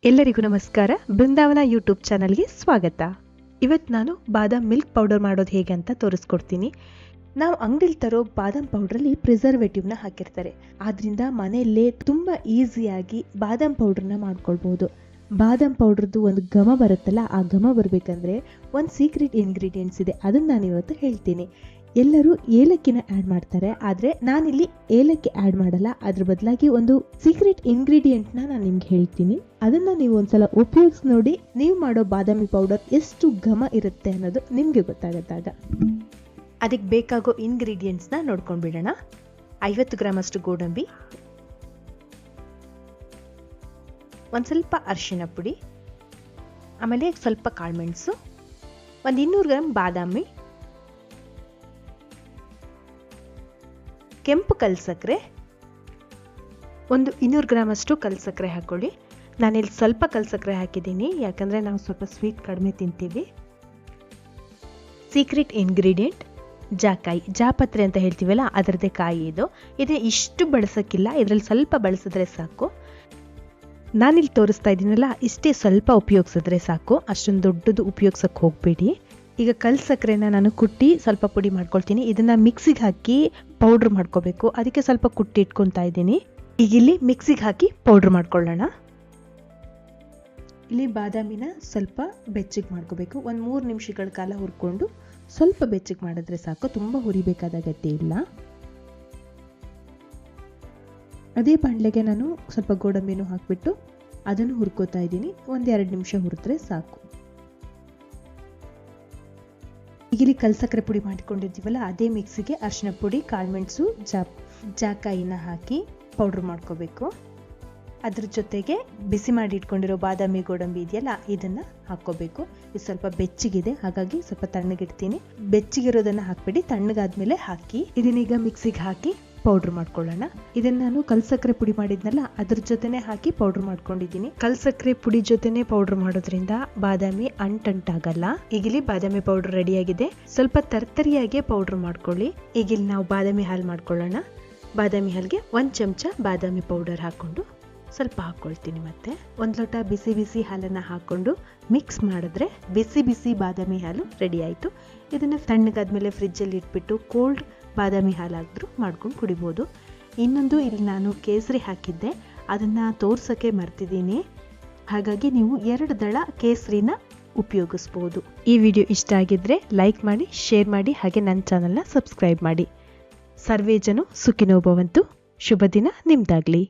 ಎಲ್ಲರಿಗೂ ನಮಸ್ಕಾರ. ಬೃಂದಾವನ ಯೂಟ್ಯೂಬ್ ಚಾನಲ್ಗೆ ಸ್ವಾಗತ. ಇವತ್ತು ನಾನು ಬಾದಾಮ್ ಮಿಲ್ಕ್ ಪೌಡರ್ ಮಾಡೋದು ಹೇಗೆ ಅಂತ ತೋರಿಸ್ಕೊಡ್ತೀನಿ. ನಾವು ಅಂಗಡಿಲಿ ತರೋ ಬಾದಾಮ್ ಪೌಡ್ರಲ್ಲಿ ಪ್ರಿಸರ್ವೇಟಿವ್ನ ಹಾಕಿರ್ತಾರೆ. ಆದ್ರಿಂದ ಮನೆಯಲ್ಲೇ ತುಂಬ ಈಸಿಯಾಗಿ ಬಾದಾಮ್ ಪೌಡ್ರನ್ನ ಮಾಡ್ಕೊಳ್ಬೋದು. ಬಾದಾಮ್ ಪೌಡ್ರದ್ದು ಒಂದು ಘಮ ಬರುತ್ತಲ್ಲ, ಆ ಘಮ ಬರಬೇಕಂದ್ರೆ ಒಂದು ಸೀಕ್ರೆಟ್ ಇಂಗ್ರೀಡಿಯೆಂಟ್ಸ್ ಇದೆ, ಅದನ್ನು ನಾನು ಇವತ್ತು ಹೇಳ್ತೀನಿ. ಎಲ್ಲರೂ ಏಲಕ್ಕಿನ ಆ್ಯಡ್ ಮಾಡ್ತಾರೆ, ಆದರೆ ನಾನಿಲ್ಲಿ ಏಲಕ್ಕಿ ಆ್ಯಡ್ ಮಾಡಲ್ಲ. ಅದ್ರ ಬದಲಾಗಿ ಒಂದು ಸೀಕ್ರೆಟ್ ಇಂಗ್ರೀಡಿಯೆಂಟ್ನ ನಾನು ನಿಮ್ಗೆ ಹೇಳ್ತೀನಿ. ಅದನ್ನು ನೀವು ಒಂದ್ಸಲ ಉಪಯೋಗಿಸಿ ನೋಡಿ, ನೀವು ಮಾಡೋ ಬಾದಾಮಿ ಪೌಡರ್ ಎಷ್ಟು ಘಮ ಇರುತ್ತೆ ಅನ್ನೋದು ನಿಮಗೆ ಗೊತ್ತಾಗತ್ತಾಗ. ಅದಕ್ಕೆ ಬೇಕಾಗೋ ಇಂಗ್ರೀಡಿಯೆಂಟ್ಸ್ನ ನೋಡ್ಕೊಂಡು ಬಿಡೋಣ. 50 ಗ್ರಾಮ್ ಅಷ್ಟು ಗೋಡಂಬಿ, ಒಂದು ಸ್ವಲ್ಪ ಅರಿಶಿನ ಪುಡಿ, ಆಮೇಲೆ ಸ್ವಲ್ಪ ಕಾಳುಮೆಣಸು, ಒಂದು 200 ಗ್ರಾಮ್ ಬಾದಾಮಿ, ಕೆಂಪು ಕಲ್ಸಕ್ಕರೆ, ಒಂದು 200 ಗ್ರಾಮ್ ಅಷ್ಟು ಕಲ್ಸಕ್ಕರೆ ಹಾಕೊಳ್ಳಿ. ನಾನಿಲ್ಲಿ ಸ್ವಲ್ಪ ಕಲ್ಸಕ್ಕರೆ ಹಾಕಿದ್ದೀನಿ, ಯಾಕಂದರೆ ನಾವು ಸ್ವಲ್ಪ ಸ್ವೀಟ್ ಕಡಿಮೆ ತಿಂತೀವಿ. ಸೀಕ್ರೆಟ್ ಇಂಗ್ರೀಡಿಯೆಂಟ್ ಜಾಕಾಯಿ, ಜಾಪತ್ರೆ ಅಂತ ಹೇಳ್ತೀವಲ್ಲ, ಅದರದ್ದೇ ಕಾಯಿ ಇದು. ಇಷ್ಟು ಬಳಸೋಕ್ಕಿಲ್ಲ, ಇದರಲ್ಲಿ ಸ್ವಲ್ಪ ಬಳಸಿದ್ರೆ ಸಾಕು. ನಾನಿಲ್ಲಿ ತೋರಿಸ್ತಾ ಇದ್ದೀನಲ್ಲ, ಇಷ್ಟೇ ಸ್ವಲ್ಪ ಉಪಯೋಗಿಸಿದ್ರೆ ಸಾಕು, ಅಷ್ಟೊಂದು ದೊಡ್ಡದು ಉಪಯೋಗಿಸೋಕ್ಕೆ ಹೋಗಬೇಡಿ. ಈಗ ಕಲ್ಸಕ್ಕರೆನ ನಾನು ಕುಟ್ಟಿ ಸ್ವಲ್ಪ ಪುಡಿ ಮಾಡ್ಕೊಳ್ತೀನಿ. ಇದನ್ನು ಮಿಕ್ಸಿಗೆ ಹಾಕಿ ಪೌಡ್ರ್ ಮಾಡ್ಕೋಬೇಕು, ಅದಕ್ಕೆ ಸ್ವಲ್ಪ ಕುಟ್ಟಿ ಇಟ್ಕೊತಾ ಇದ್ದೀನಿ. ಈಗ ಇಲ್ಲಿ ಮಿಕ್ಸಿಗೆ ಹಾಕಿ ಪೌಡ್ರ್ ಮಾಡ್ಕೊಳ್ಳೋಣ. ಇಲ್ಲಿ ಬಾದಾಮಿನ ಸ್ವಲ್ಪ ಬೆಚ್ಚಗೆ ಮಾಡ್ಕೋಬೇಕು. ಒಂದು 3 ನಿಮಿಷಗಳ ಕಾಲ ಹುರ್ಕೊಂಡು ಸ್ವಲ್ಪ ಬೆಚ್ಚಗೆ ಮಾಡಿದ್ರೆ ಸಾಕು, ತುಂಬ ಹುರಿಬೇಕಾದ ಅಗತ್ಯ ಇಲ್ಲ. ಅದೇ ಬಾಣಲೆಗೆ ನಾನು ಸ್ವಲ್ಪ ಗೋಡಂಬಿನೂ ಹಾಕಿಬಿಟ್ಟು ಅದನ್ನು ಹುರ್ಕೋತಾ ಇದ್ದೀನಿ. 1-2 ನಿಮಿಷ ಹುರಿದ್ರೆ ಸಾಕು. ಈಗಿಲ್ಲಿ ಕಲ್ಸಕ್ಕರೆ ಪುಡಿ ಮಾಡಿಕೊಂಡಿರ್ತೀವಲ್ಲ, ಅದೇ ಮಿಕ್ಸಿಗೆ ಅರಿಶಿನ ಪುಡಿ, ಕಾಳುಮೆಣಸು, ಜಾಕಾಯಿನ ಹಾಕಿ ಪೌಡ್ರ್ ಮಾಡ್ಕೋಬೇಕು. ಅದ್ರ ಜೊತೆಗೆ ಬಿಸಿ ಮಾಡಿ ಇಟ್ಕೊಂಡಿರೋ ಬಾದಾಮಿ ಗೋಡಂಬಿ ಇದೆಯಲ್ಲ, ಇದನ್ನು ಹಾಕ್ಕೋಬೇಕು. ಇದು ಸ್ವಲ್ಪ ಬೆಚ್ಚಗಿದೆ, ಹಾಗಾಗಿ ಸ್ವಲ್ಪ ತಣ್ಣಗಿಡ್ತೀನಿ. ಬೆಚ್ಚಗಿರೋದನ್ನು ಹಾಕ್ಬಿಡಿ, ತಣ್ಣಗಾದ್ಮೇಲೆ ಹಾಕಿ ಇದನ್ನೀಗ ಮಿಕ್ಸಿಗೆ ಹಾಕಿ ಪೌಡ್ರ್ ಮಾಡ್ಕೊಳ್ಳೋಣ. ಇದನ್ನ ನಾನು ಕಲ್ಸಕ್ಕರೆ ಪುಡಿ ಮಾಡಿದ್ನಲ್ಲ, ಅದ್ರ ಜೊತೆನೆ ಹಾಕಿ ಪೌಡ್ರ್ ಮಾಡ್ಕೊಂಡಿದ್ದೀನಿ. ಕಲ್ಸಕ್ಕರೆ ಪುಡಿ ಜೊತೆನೆ ಪೌಡ್ರ್ ಮಾಡೋದ್ರಿಂದ ಬಾದಾಮಿ ಅಂಟಾಗಲ್ಲ. ಈಗಿಲ್ಲಿ ಬಾದಾಮಿ ಪೌಡ್ರ್ ರೆಡಿಯಾಗಿದೆ. ಸ್ವಲ್ಪ ತರ್ತರಿಯಾಗಿ ಪೌಡ್ರ್ ಮಾಡ್ಕೊಳ್ಳಿ. ಈಗಿಲ್ಲಿ ನಾವು ಬಾದಾಮಿ ಹಾಲು ಮಾಡ್ಕೊಳ್ಳೋಣ. ಬಾದಾಮಿ ಹಾಲಿಗೆ 1 ಚಮಚ ಬಾದಾಮಿ ಪೌಡರ್ ಹಾಕೊಂಡು ಸ್ವಲ್ಪ ಹಾಕ್ಕೊಳ್ತೀನಿ. ಮತ್ತೆ 1 ಲೋಟ ಬಿಸಿ ಬಿಸಿ ಹಾಲನ್ನು ಹಾಕೊಂಡು ಮಿಕ್ಸ್ ಮಾಡಿದ್ರೆ ಬಿಸಿ ಬಿಸಿ ಬಾದಾಮಿ ಹಾಲು ರೆಡಿ ಆಯಿತು. ಇದನ್ನು ತಣ್ಣಗಾದ್ಮೇಲೆ ಫ್ರಿಜ್ಜಲ್ಲಿ ಇಟ್ಬಿಟ್ಟು ಕೋಲ್ಡ್ ಬಾದಾಮಿ ಹಾಲಾದರೂ ಮಾಡ್ಕೊಂಡು ಕುಡಿಬೋದು. ಇನ್ನೊಂದು, ಇಲ್ಲಿ ನಾನು ಕೇಸರಿ ಹಾಕಿದ್ದೆ, ಅದನ್ನು ತೋರ್ಸೋಕ್ಕೆ ಮರ್ತಿದ್ದೀನಿ. ಹಾಗಾಗಿ ನೀವು 2 ದಳ ಕೇಸರಿನ ಉಪಯೋಗಿಸ್ಬೋದು. ಈ ವಿಡಿಯೋ ಇಷ್ಟ ಆಗಿದ್ರೆ ಲೈಕ್ ಮಾಡಿ, ಶೇರ್ ಮಾಡಿ, ಹಾಗೆ ನನ್ನ ಚಾನಲ್ನ ಸಬ್ಸ್ಕ್ರೈಬ್ ಮಾಡಿ. ಸರ್ವೇ ಜನ ಸುಖಿನೋ ಭವಂತು. ಶುಭ ದಿನ ನಿಮ್ದಾಗ್ಲಿ.